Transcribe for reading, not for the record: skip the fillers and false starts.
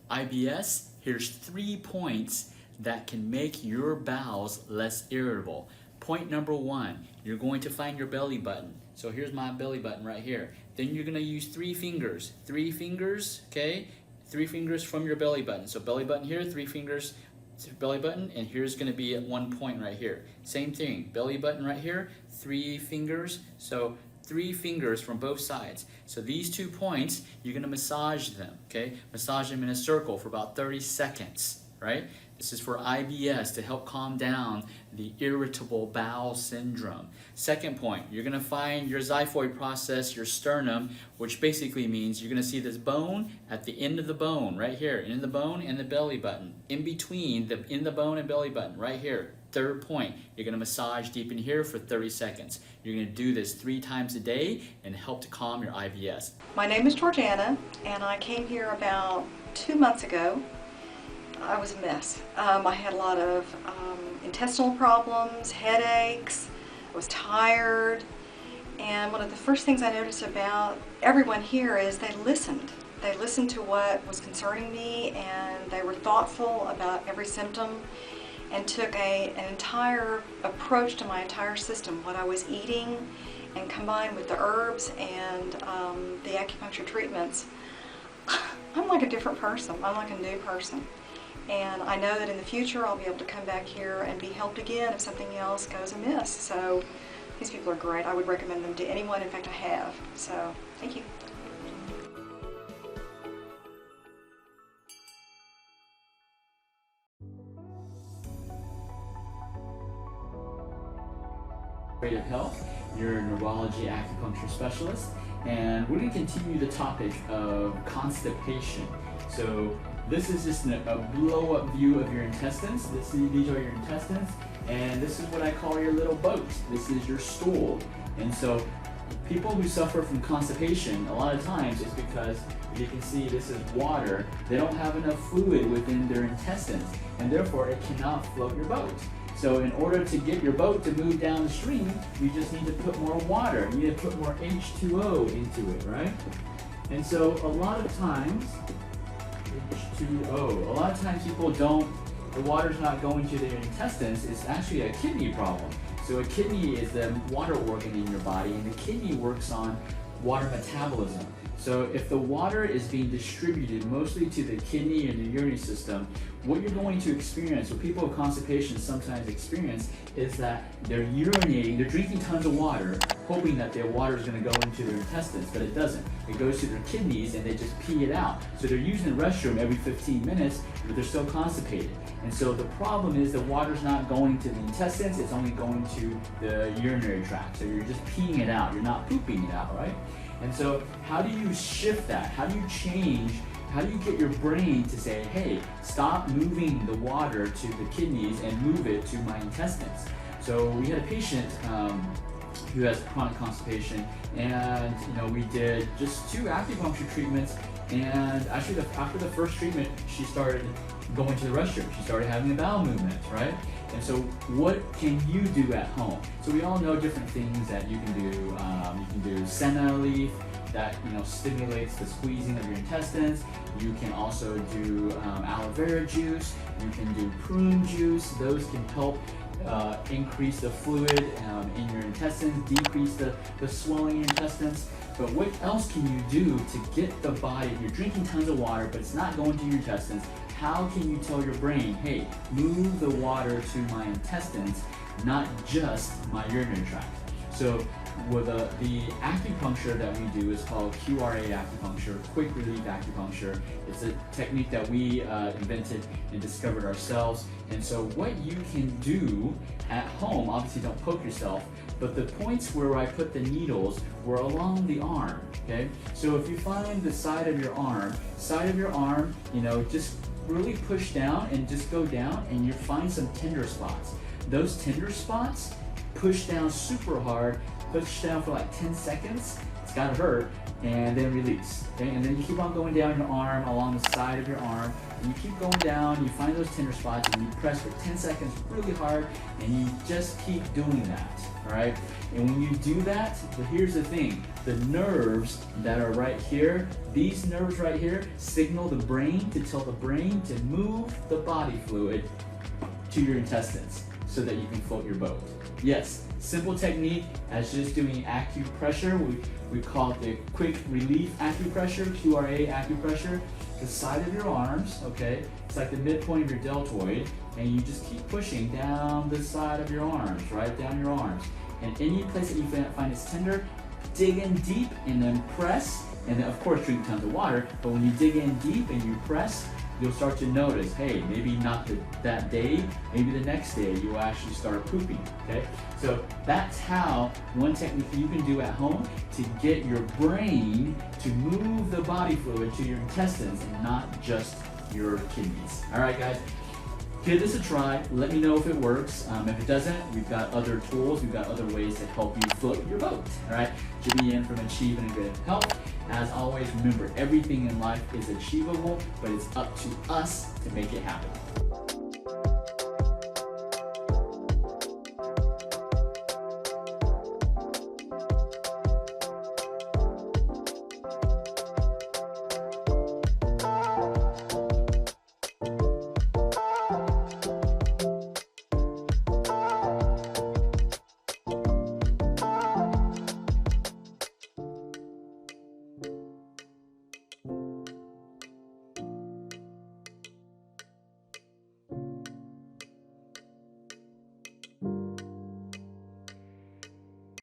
IBS, here's 3 points that can make your bowels less irritable. Point number 1, you're going to find your belly button. So here's my belly button right here. Then you're going to use 3 fingers. 3 fingers, okay? 3 fingers from your belly button. So belly button here, 3 fingers to belly button, and here's going to be at 1 point right here. Same thing, belly button right here, 3 fingers. So 3 fingers from both sides. So these 2 points, you're going to massage them, okay? Massage them in a circle for about 30 seconds, right? This is for IBS, to help calm down the irritable bowel syndrome. Second point, you're going to find your xiphoid process, your sternum, which basically means you're going to see this bone at the end of the bone, right here, in the bone and the belly button, in between the bone and belly button, right here. Third point, you're going to massage deep in here for 30 seconds. You're going to do this 3 times a day and help to calm your IBS. My name is Georgiana, and I came here about 2 months ago. I was a mess. I had a lot of intestinal problems, headaches, I was tired, and one of the first things I noticed about everyone here is they listened. They listened to what was concerning me, and they were thoughtful about every symptom and took an entire approach to my entire system, what I was eating, and combined with the herbs and the acupuncture treatments. I'm like a different person. I'm like a new person. And I know that in the future I'll be able to come back here and be helped again if something else goes amiss. So these people are great. I would recommend them to anyone. In fact, I have. So thank you. Of Health, your neurology acupuncture specialist, and we're going to continue the topic of constipation. So this is just a blow-up view of your intestines. These are your intestines, and this is what I call your little boat. This is your stool. And so people who suffer from constipation, a lot of times it's because, as you can see, this is water. They don't have enough fluid within their intestines, and therefore it cannot float your boat. So in order to get your boat to move down the stream, you just need to put more water. You need to put more H2O into it, right? And so a lot of times, H2O, a lot of times people don't, the water's not going to their intestines. It's actually a kidney problem. So a kidney is the water organ in your body, and the kidney works on water metabolism. So if the water is being distributed mostly to the kidney and the urinary system, what you're going to experience, what people with constipation sometimes experience, is that they're urinating, they're drinking tons of water, hoping that their water is going to go into their intestines, but it doesn't. It goes to their kidneys and they just pee it out. So they're using the restroom every 15 minutes, but they're still constipated. And so the problem is the water's not going to the intestines, it's only going to the urinary tract. So you're just peeing it out, you're not pooping it out, right? And so how do you shift that? How do you change? How do you get your brain to say, hey, stop moving the water to the kidneys and move it to my intestines? So we had a patient who has chronic constipation, and we did just 2 acupuncture treatments, and actually after the first treatment, she started going to the restroom. She started having a bowel movement, right? And so what can you do at home? So we all know different things that you can do. You can do senna leaf that stimulates the squeezing of your intestines. You can also do aloe vera juice. You can do prune juice. Those can help increase the fluid in your intestines, decrease the swelling in your intestines. But what else can you do to get the body, if you're drinking tons of water but it's not going to your intestines, how can you tell your brain, hey, move the water to my intestines, not just my urinary tract? So with the acupuncture that we do is called QRA acupuncture, quick relief acupuncture. It's a technique that we invented and discovered ourselves. And so what you can do at home, obviously don't poke yourself, but the points where I put the needles were along the arm, okay? So if you find the side of your arm, just really push down and just go down, and you find some tender spots. Those tender spots, push down super hard, push down for like 10 seconds, It's gotta hurt, and then release. Okay, and then you keep on going down your arm, along the side of your arm, and you keep going down, you find those tender spots, and you press for 10 seconds really hard, and you just keep doing that, all right? And when you do that, but here's the thing, the nerves that are right here, these nerves right here signal the brain to tell the brain to move the body fluid to your intestines so that you can float your boat. Yes, simple technique as just doing acupressure. We call it the quick relief acupressure, QRA acupressure. The side of your arms, okay? It's like the midpoint of your deltoid, and you just keep pushing down the side of your arms, right down your arms. And any place that you find it's tender, dig in deep and then press, and then of course drink tons of water, but when you dig in deep and you press, you'll start to notice, hey, maybe not that day, maybe the next day you'll actually start pooping, okay? So that's how one technique you can do at home to get your brain to move the body fluid to your intestines and not just your kidneys. All right, guys, give this a try. Let me know if it works. If it doesn't, we've got other tools, we've got other ways to help you float your boat. All right, Jimmy Yin from Achieving Good Health. As always, remember, everything in life is achievable, but it's up to us to make it happen.